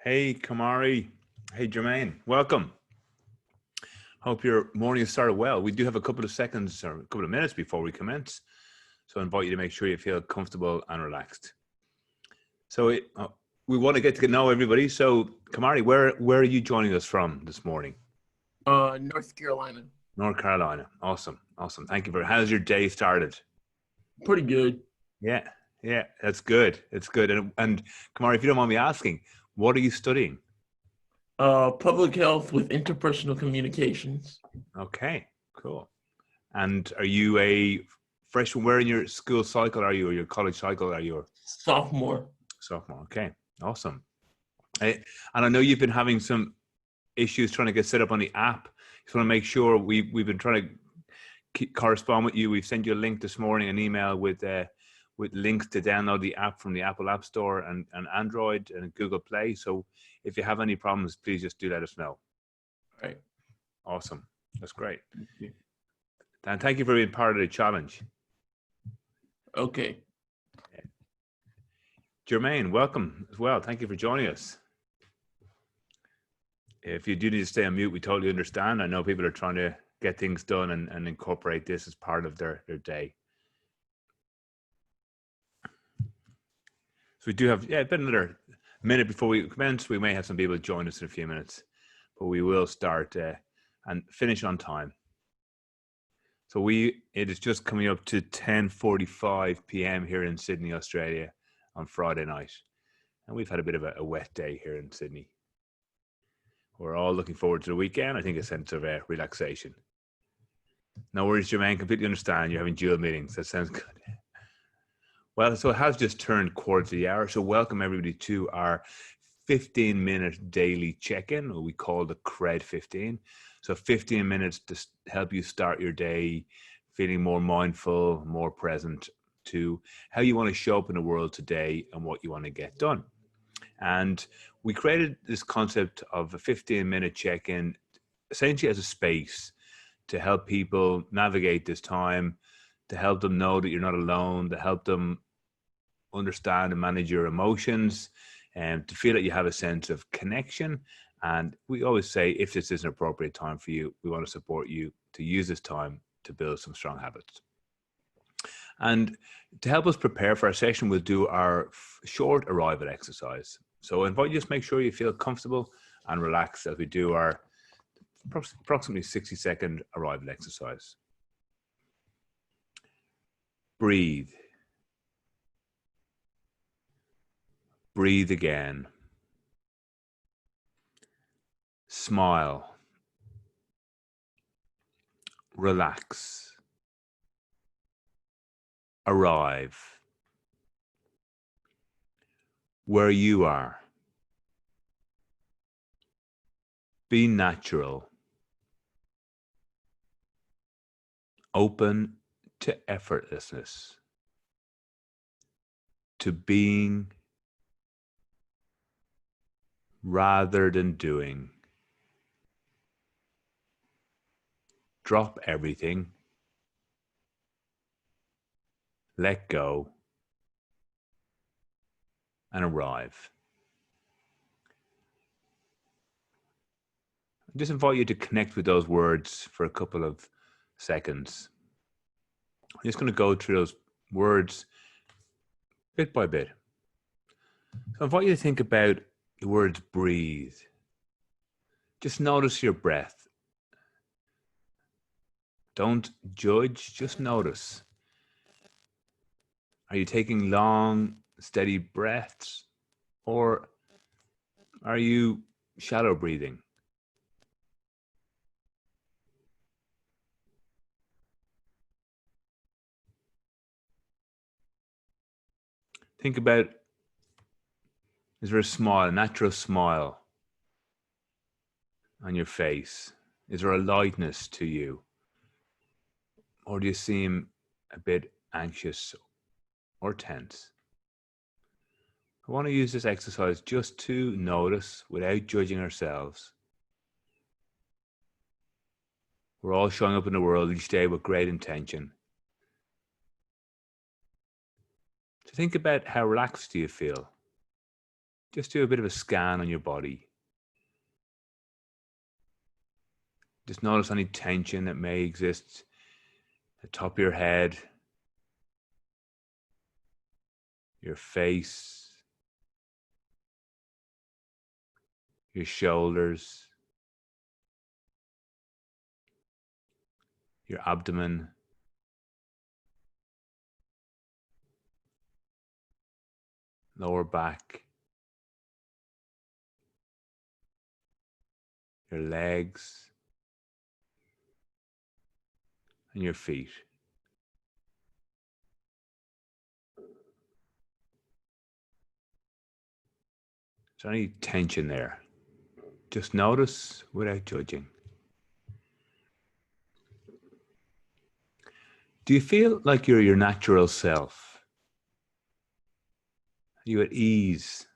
Hey, Kamari. Hey, Jermaine. Welcome. Hope your morning has started well. We do have a couple of seconds or a couple of minutes before we commence. So I invite you to make sure you feel comfortable and relaxed. So we want to get to know everybody. So, Kamari, where are you joining us from this morning? North Carolina. North Carolina. Awesome. Awesome. Thank you for how's your day started? Pretty good. Yeah. Yeah, that's good. It's good. And Kamari, if you don't mind me asking, what are you studying? Public health with interpersonal communications. Okay, cool. And are you a freshman? Where in your school cycle are you, or your college cycle are you? Sophomore. Sophomore. Okay, awesome. And I know you've been having some issues trying to get set up on the app. Just want to make sure we've been trying to correspond with you. We've sent you a link this morning, an email with links to download the app from the Apple App Store and Android and Google Play. So if you have any problems, please just do let us know. All right. Awesome. That's great. And thank you for being part of the challenge. Okay. Jermaine, welcome as well. Thank you for joining us. If you do need to stay on mute, we totally understand. I know people are trying to get things done and incorporate this as part of their day. So we do have, about another minute before we commence. We may have some people join us in a few minutes, but we will start and finish on time. So it is just coming up to 10:45 p.m. here in Sydney, Australia on Friday night. And we've had a bit of a wet day here in Sydney. We're all looking forward to the weekend. I think a sense of relaxation. No worries, Jermaine. Completely understand. You're having dual meetings. That sounds good. Well, so it has just turned quarter to the hour. So welcome everybody to our 15-minute daily check-in, what we call the Cred.15. So 15 minutes to help you start your day feeling more mindful, more present to how you want to show up in the world today and what you want to get done. And we created this concept of a 15-minute check-in essentially as a space to help people navigate this time, to help them know that you're not alone, to help them understand and manage your emotions, and to feel that you have a sense of connection. And we always say, if this is an appropriate time for you, we want to support you to use this time to build some strong habits. And to help us prepare for our session, we'll do our short arrival exercise. So I invite you to make sure you feel comfortable and relaxed as we do our approximately 60-second arrival exercise. Breathe. Breathe again. Smile. Relax. Arrive. Where you are. Be natural. Open to effortlessness. To being rather than doing. Drop everything. Let go. And arrive. I just invite you to connect with those words for a couple of seconds. I'm just going to go through those words bit by bit. So I invite you to think about the words breathe. Just notice your breath. Don't judge, just notice. Are you taking long, steady breaths, or are you shallow breathing? Think about, is there a smile, a natural smile on your face? Is there a lightness to you? Or do you seem a bit anxious or tense? I want to use this exercise just to notice without judging ourselves. We're all showing up in the world each day with great intention. To think about how relaxed do you feel? just do a bit of a scan on your body. Just notice any tension that may exist at the top of your head, your face, your shoulders, your abdomen, lower back, your legs, and your feet. Is there any tension there? Just notice without judging. Do you feel like you're your natural self? Are you at ease?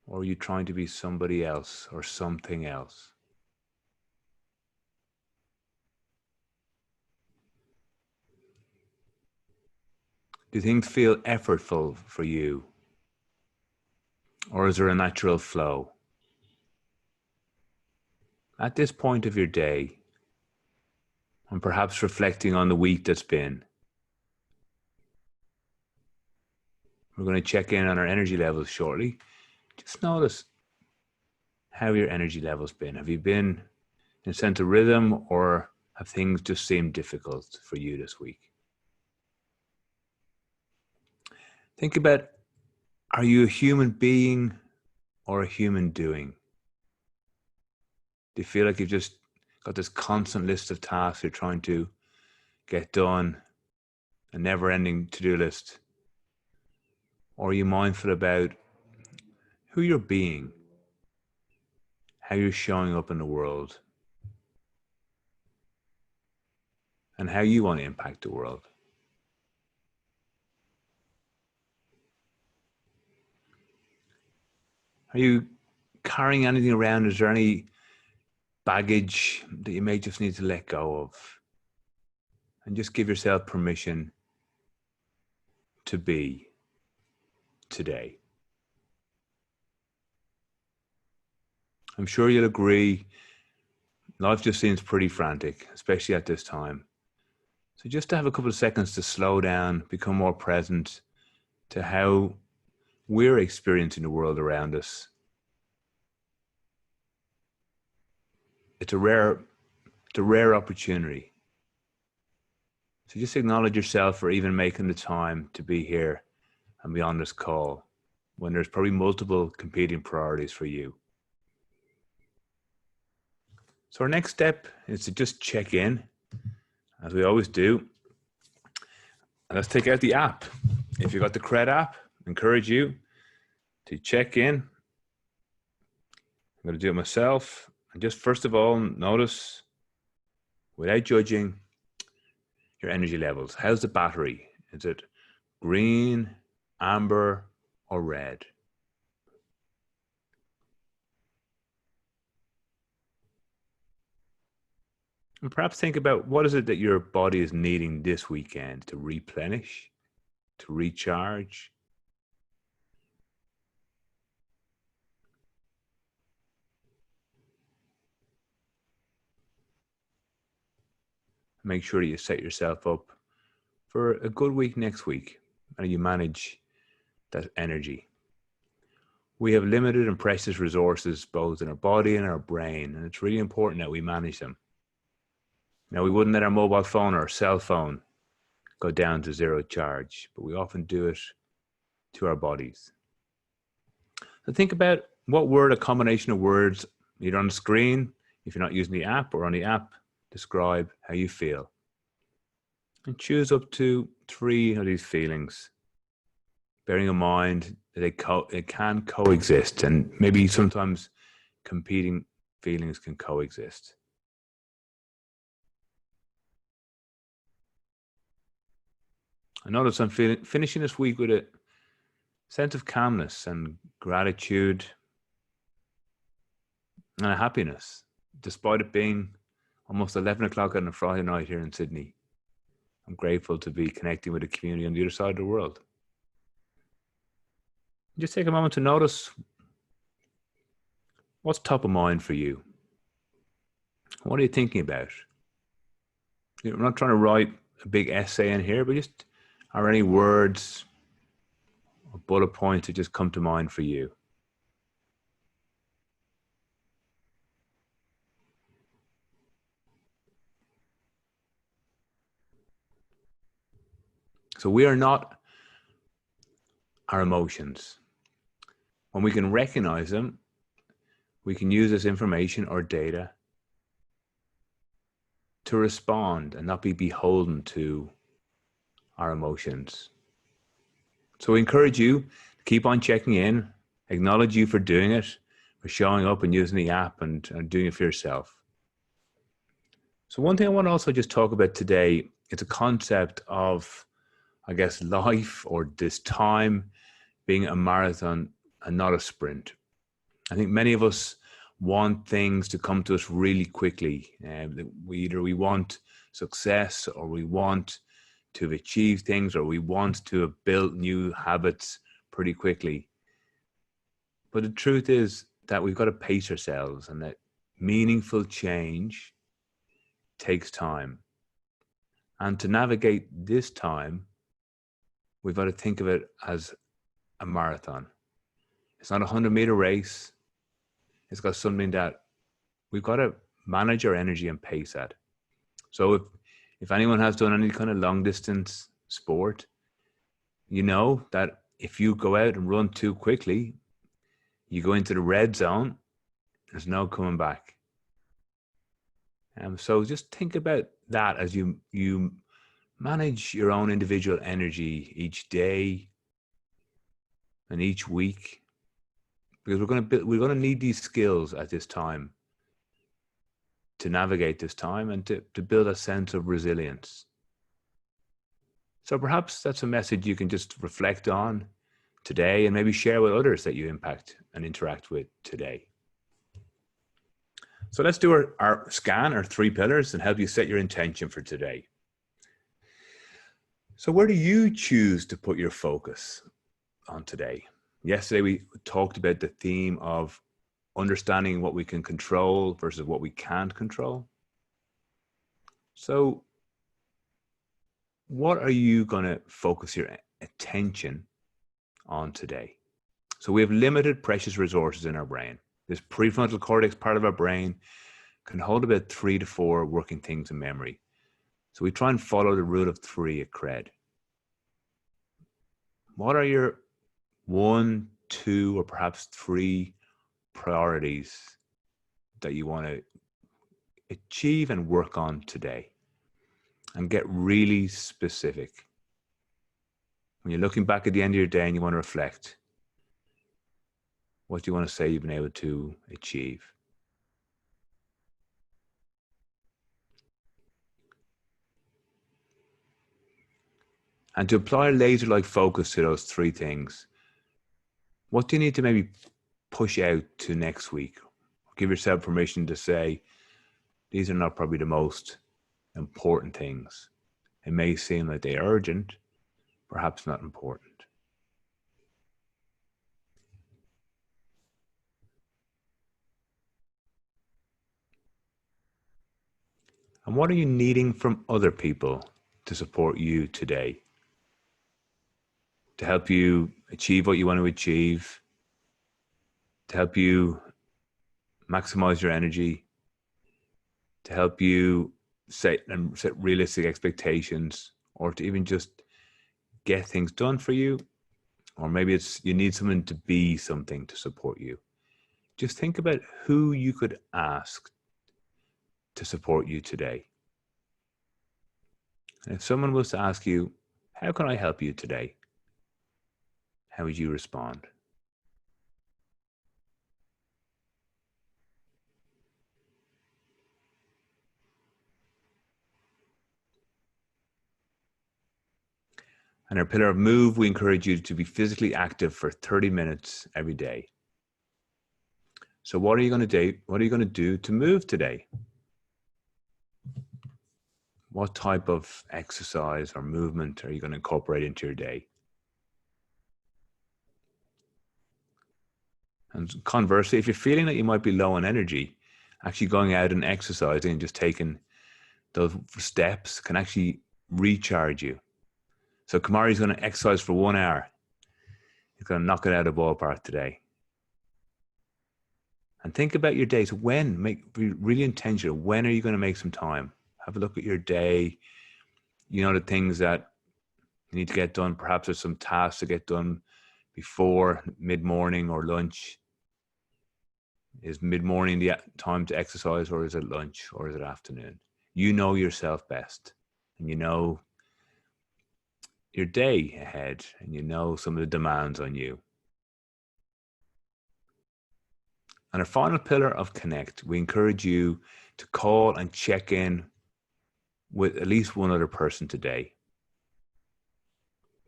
Or are you trying to be somebody else or something else? Do things feel effortful for you? Or is there a natural flow? At this point of your day, and perhaps reflecting on the week that's been, we're going to check in on our energy levels shortly. Just notice how your energy level's been. Have you been in a sense of rhythm, or have things just seemed difficult for you this week? Think about, are you a human being or a human doing? Do you feel like you've just got this constant list of tasks you're trying to get done, a never-ending to-do list? Or are you mindful about who you're being, how you're showing up in the world, and how you want to impact the world? Are you carrying anything around? Is there any baggage that you may just need to let go of? And just give yourself permission to be today. I'm sure you'll agree, life just seems pretty frantic, especially at this time. So just to have a couple of seconds to slow down, become more present to how we're experiencing the world around us. It's a rare opportunity. So just acknowledge yourself for even making the time to be here and be on this call when there's probably multiple competing priorities for you. So our next step is to just check in, as we always do. And let's take out the app. If you've got the Cred app, I encourage you to check in. I'm going to do it myself. And just first of all, notice, without judging, your energy levels. How's the battery? Is it green, amber, or red? And perhaps think about, what is it that your body is needing this weekend to replenish, to recharge? Make sure that you set yourself up for a good week next week and you manage that energy. We have limited and precious resources both in our body and our brain, and it's really important that we manage them. Now, we wouldn't let our mobile phone or our cell phone go down to zero charge, but we often do it to our bodies. So think about, what word, a combination of words, either on the screen, if you're not using the app, or on the app, describe how you feel. And choose up to 3 of these feelings, bearing in mind that they can coexist, and maybe sometimes competing feelings can coexist. I notice I'm finishing this week with a sense of calmness and gratitude and a happiness, despite it being almost 11 o'clock on a Friday night here in Sydney. I'm grateful to be connecting with a community on the other side of the world. Just take a moment to notice what's top of mind for you. What are you thinking about? I'm not trying to write a big essay in here, but just are any words or bullet points that just come to mind for you? So we are not our emotions. When we can recognize them, we can use this information or data to respond and not be beholden to our emotions. So we encourage you to keep on checking in, acknowledge you for doing it, for showing up and using the app and doing it for yourself. So one thing I want to also just talk about today is a concept of, I guess, life or this time being a marathon and not a sprint. I think many of us want things to come to us really quickly. We want success, or we want to have achieved things, or we want to have built new habits pretty quickly. But the truth is that we've got to pace ourselves, and that meaningful change takes time. And to navigate this time, we've got to think of it as a marathon. It's not a 100-meter race. It's got something that we've got to manage our energy and pace at. So if anyone has done any kind of long distance sport, you know that if you go out and run too quickly, you go into the red zone, there's no coming back. So just think about that as you manage your own individual energy each day and each week, because we're going to need these skills at this time to navigate this time and to build a sense of resilience. So perhaps that's a message you can just reflect on today and maybe share with others that you impact and interact with today. So let's do our scan, our 3 pillars, and help you set your intention for today. So where do you choose to put your focus on today? Yesterday, we talked about the theme of understanding what we can control versus what we can't control. So what are you going to focus your attention on today? So we have limited precious resources in our brain. This prefrontal cortex part of our brain can hold about 3 to 4 working things in memory. So we try and follow the rule of 3 at Cred. What are your 1, 2, or perhaps 3 priorities that you want to achieve and work on today? And get really specific. When you're looking back at the end of your day and you want to reflect, what do you want to say you've been able to achieve? And to apply a laser-like focus to those 3 things, what do you need to maybe push out to next week? Give yourself permission to say, these are not probably the most important things. It may seem like they're urgent, perhaps not important. And what are you needing from other people to support you today? To help you achieve what you want to achieve, to help you maximize your energy, to help you set realistic expectations, or to even just get things done for you. Or maybe it's you need someone to be something to support you. Just think about who you could ask to support you today. And if someone was to ask you, how can I help you today? How would you respond? And our pillar of move, we encourage you to be physically active for 30 minutes every day. So what are you going to do? What are you going to do to move today? What type of exercise or movement are you going to incorporate into your day? And conversely, if you're feeling that you might be low on energy, actually going out and exercising and just taking those steps can actually recharge you. So Kamari's going to exercise for 1 hour. He's going to knock it out of the ballpark today. And think about your days. Be really intentional. When are you going to make some time? Have a look at your day. You know, the things that you need to get done. Perhaps there's some tasks to get done before mid-morning or lunch. Is mid-morning the time to exercise, or is it lunch, or is it afternoon? You know yourself best, and you know your day ahead, and you know some of the demands on you. And our final pillar of Connect, we encourage you to call and check in with at least one other person today.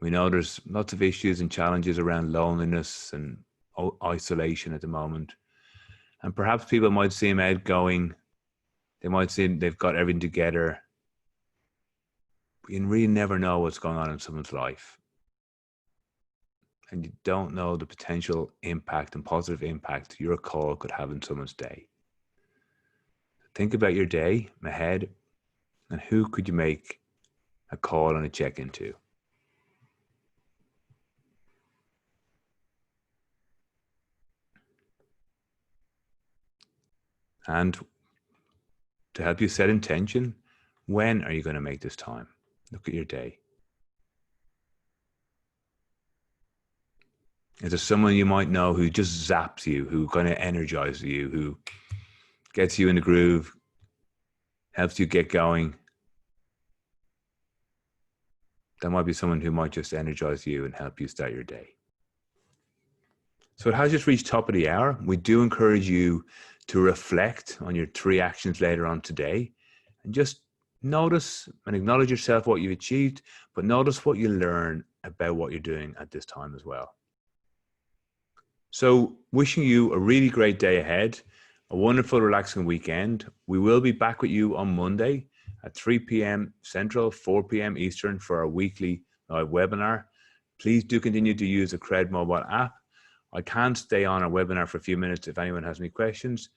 We know there's lots of issues and challenges around loneliness and isolation at the moment. And perhaps people might seem outgoing. They might seem they've got everything together. But you really never know what's going on in someone's life. And you don't know the potential impact and positive impact your call could have in someone's day. Think about your day ahead and who could you make a call and a check-in to. And to help you set intention, when are you going to make this time? Look at your day. Is there someone you might know who just zaps you, who kind of energizes you, who gets you in the groove, helps you get going? That might be someone who might just energize you and help you start your day. So it has just reached top of the hour. We do encourage you to reflect on your 3 actions later on today and just notice and acknowledge yourself what you've achieved, but notice what you learn about what you're doing at this time as well. So wishing you a really great day ahead, a wonderful, relaxing weekend. We will be back with you on Monday at 3 p.m. Central, 4 p.m. Eastern for our weekly live webinar. Please do continue to use the Cred mobile app. I can stay on our webinar for a few minutes if anyone has any questions,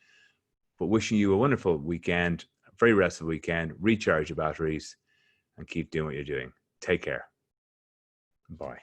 but wishing you a wonderful weekend, a very restful weekend, recharge your batteries and keep doing what you're doing. Take care. Bye.